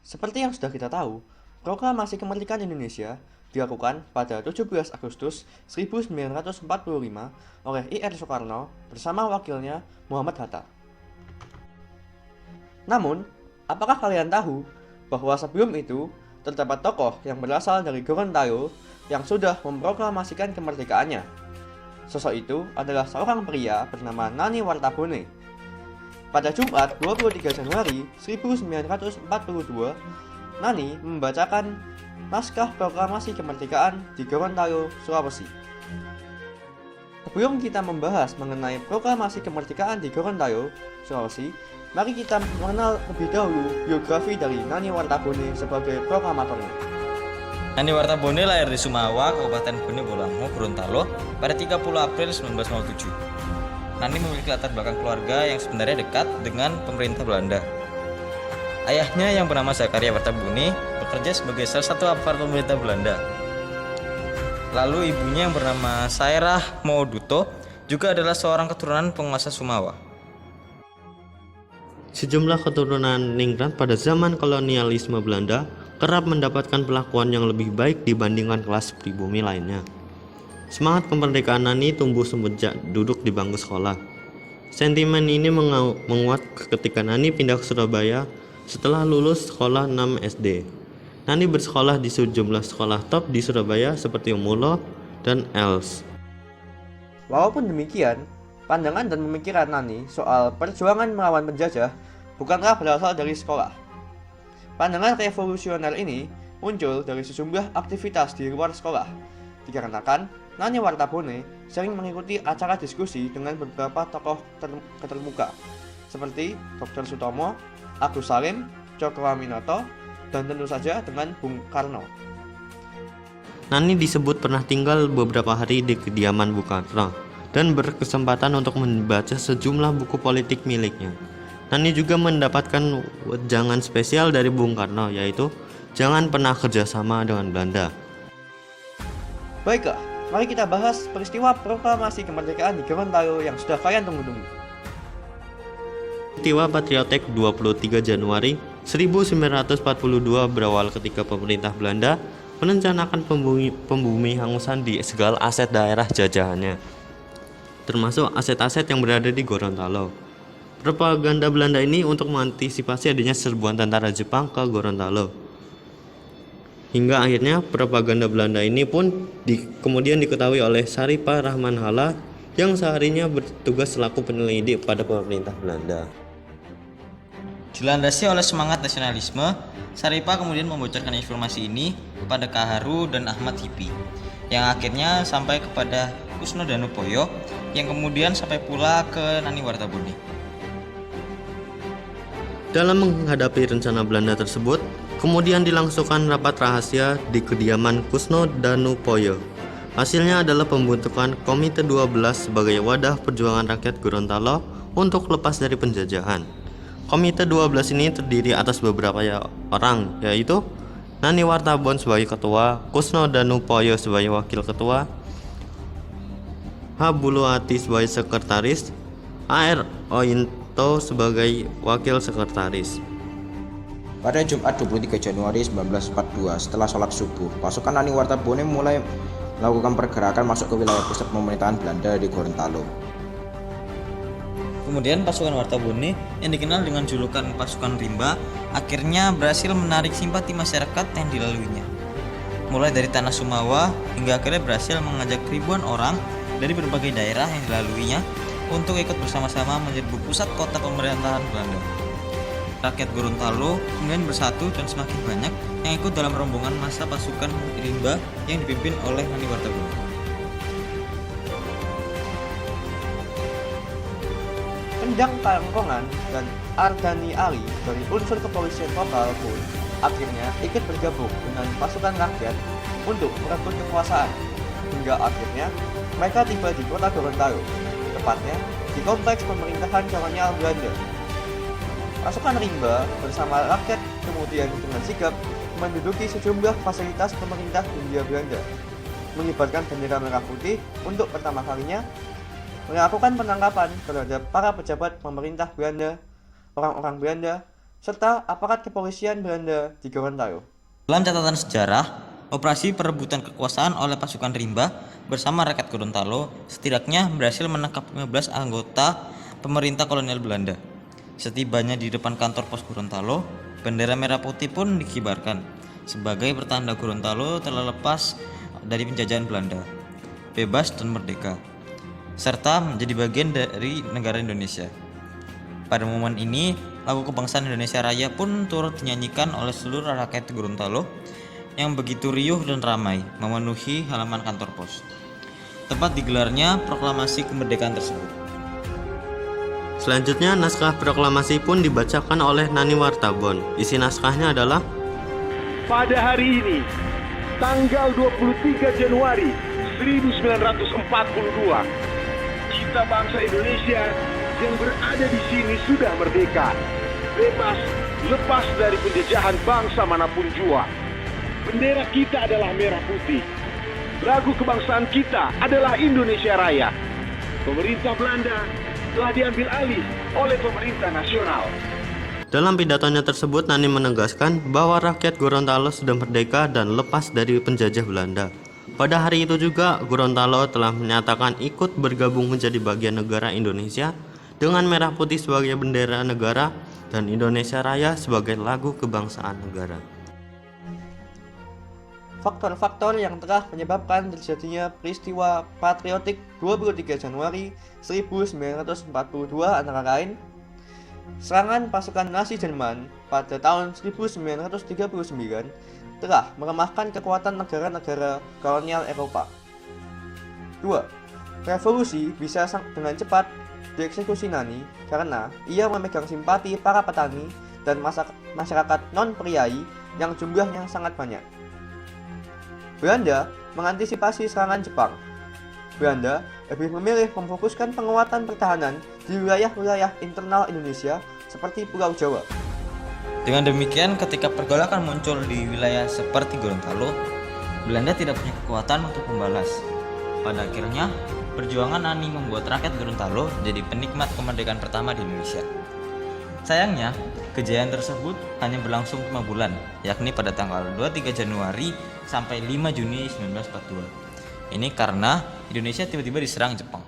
Seperti yang sudah kita tahu, proklamasi kemerdekaan Indonesia dilakukan pada 17 Agustus 1945 oleh I.R. Soekarno bersama wakilnya Muhammad Hatta. Namun, apakah kalian tahu bahwa sebelum itu terdapat tokoh yang berasal dari Gorontalo yang sudah memproklamasikan kemerdekaannya? Sosok itu adalah seorang pria bernama Nani Wartabone. Pada Jumat 23 Januari 1942, Nani membacakan naskah proklamasi kemerdekaan di Gorontalo, Sulawesi. Sebelum kita membahas mengenai proklamasi kemerdekaan di Gorontalo, Sulawesi, mari kita mengenal lebih dahulu biografi dari Nani Wartabone sebagai proklamatornya. Nani Wartabone lahir di Sumawa, Kabupaten Bone Bolango, Gorontalo pada 30 April 1907. Nani memiliki latar belakang keluarga yang sebenarnya dekat dengan pemerintah Belanda. Ayahnya yang bernama Zakaria Wartabone bekerja sebagai salah satu aparat pemerintah Belanda. Lalu ibunya yang bernama Sairah Moduto juga adalah seorang keturunan penguasa Sumawa. Sejumlah keturunan ningrat pada zaman kolonialisme Belanda kerap mendapatkan perlakuan yang lebih baik dibandingkan kelas pribumi lainnya. Semangat kemerdekaan Nani tumbuh semenjak duduk di bangku sekolah. Sentimen ini menguat ketika Nani pindah ke Surabaya setelah lulus sekolah 6 SD. Nani bersekolah di sejumlah sekolah top di Surabaya seperti Umulo dan Els. Walaupun demikian, pandangan dan pemikiran Nani soal perjuangan melawan penjajah bukanlah berasal dari sekolah. Pandangan revolusioner ini muncul dari sejumlah aktivitas di luar sekolah, dikarenakan Nani Wartabone sering mengikuti acara diskusi dengan beberapa tokoh ketermuka, seperti Dr. Sutomo, Agus Salim, Cokroaminoto, dan tentu saja dengan Bung Karno. Nani disebut pernah tinggal beberapa hari di kediaman Bung Karno dan berkesempatan untuk membaca sejumlah buku politik miliknya. Nani juga mendapatkan wejangan spesial dari Bung Karno, yaitu jangan pernah kerjasama dengan Belanda. Baiklah, mari kita bahas peristiwa proklamasi kemerdekaan di Gorontalo yang sudah kalian tunggu-tunggu. Peristiwa patriotik 23 Januari 1942 berawal ketika pemerintah Belanda merencanakan pembumihangusan di segala aset daerah jajahannya, termasuk aset-aset yang berada di Gorontalo. Propaganda Belanda ini untuk mengantisipasi adanya serbuan tentara Jepang ke Gorontalo. Hingga akhirnya propaganda Belanda ini pun kemudian diketahui oleh Saripa Rahman Hala yang seharinya bertugas selaku penyelidik pada pemerintah Belanda. Dilandasi oleh semangat nasionalisme, Saripa kemudian membocorkan informasi ini kepada Kaharu dan Ahmad Hipi, yang akhirnya sampai kepada Kusno Danupoyo, yang kemudian sampai pula ke Nani Wartabone. Dalam menghadapi rencana Belanda tersebut, kemudian dilangsungkan rapat rahasia di kediaman Kusno Danupoyo. Hasilnya adalah pembentukan Komite 12 sebagai wadah perjuangan rakyat Gorontalo untuk lepas dari penjajahan. Komite 12 ini terdiri atas beberapa orang, yaitu Nani Wartabone sebagai ketua, Kusno Danupoyo sebagai wakil ketua, H. Buluati sebagai sekretaris, A.R. Ointo sebagai wakil sekretaris. Pada Jumat 23 Januari 1942, setelah sholat subuh, pasukan Nani Wartabone mulai melakukan pergerakan masuk ke wilayah pusat pemerintahan Belanda di Gorontalo. Kemudian pasukan Wartabone yang dikenal dengan julukan pasukan rimba akhirnya berhasil menarik simpati masyarakat yang dilaluinya. Mulai dari tanah Sumawa hingga akhirnya berhasil mengajak ribuan orang dari berbagai daerah yang dilaluinya untuk ikut bersama-sama menyerbu pusat kota pemerintahan Belanda. Rakyat Gorontalo kemudian bersatu dan semakin banyak yang ikut dalam rombongan massa pasukan rimba yang dipimpin oleh Nani Wartabone. Endang Karangkongan dan Ardani Ali dari unsur kepolisian lokal pun akhirnya ikut bergabung dengan pasukan rakyat untuk merebut kekuasaan. Hingga akhirnya mereka tiba di kota Gorontalo, tepatnya di kompleks pemerintahan kolonial Belanda. Pasukan rimba bersama rakyat kemudian dengan sigap menduduki sejumlah fasilitas pemerintah Hindia Belanda, mengibarkan bendera merah putih untuk pertama kalinya, melakukan penangkapan terhadap para pejabat pemerintah Belanda, orang-orang Belanda, serta aparat kepolisian Belanda di Gorontalo. Dalam catatan sejarah, operasi perebutan kekuasaan oleh pasukan rimba bersama rakyat Gorontalo setidaknya berhasil menangkap 15 anggota pemerintah kolonial Belanda. Setibanya di depan kantor pos Gorontalo, bendera merah putih pun dikibarkan sebagai pertanda Gorontalo telah lepas dari penjajahan Belanda, bebas dan merdeka, serta menjadi bagian dari negara Indonesia. Pada momen ini, lagu kebangsaan Indonesia Raya pun turut dinyanyikan oleh seluruh rakyat Gorontalo yang begitu riuh dan ramai memenuhi halaman kantor pos, tepat digelarnya proklamasi kemerdekaan tersebut. Selanjutnya, naskah proklamasi pun dibacakan oleh Nani Wartabon. Isi naskahnya adalah, pada hari ini, tanggal 23 Januari 1942, kita bangsa Indonesia yang berada di sini sudah merdeka, bebas, lepas dari penjajahan bangsa manapun jua. Bendera kita adalah merah putih. Lagu kebangsaan kita adalah Indonesia Raya. Pemerintah Belanda telah diambil alih oleh pemerintah nasional. dalam pidatonya tersebut Nani menegaskan bahwa rakyat Gorontalo sudah merdeka dan lepas dari penjajah Belanda. Pada hari itu juga Gorontalo telah menyatakan ikut bergabung menjadi bagian negara Indonesia dengan merah putih sebagai bendera negara dan Indonesia Raya sebagai lagu kebangsaan negara. Faktor-faktor yang telah menyebabkan terjadinya peristiwa patriotik 23 Januari 1942 antara lain serangan pasukan Nazi Jerman pada tahun 1939 telah melemahkan kekuatan negara-negara kolonial Eropa. 2. Revolusi bisa dengan cepat dieksekusi Nani karena ia memegang simpati para petani dan masyarakat non-priai yang jumlahnya sangat banyak. Belanda mengantisipasi serangan Jepang. Belanda lebih memilih memfokuskan penguatan pertahanan di wilayah-wilayah internal Indonesia seperti Pulau Jawa. Dengan demikian, ketika pergolakan muncul di wilayah seperti Gorontalo, Belanda tidak punya kekuatan untuk membalas. Pada akhirnya, perjuangan Nani membuat rakyat Gorontalo jadi penikmat kemerdekaan pertama di Indonesia. Sayangnya, kejayaan tersebut hanya berlangsung 5 bulan, yakni pada tanggal 23 Januari sampai 5 Juni 1942. Ini karena Indonesia tiba-tiba diserang Jepang.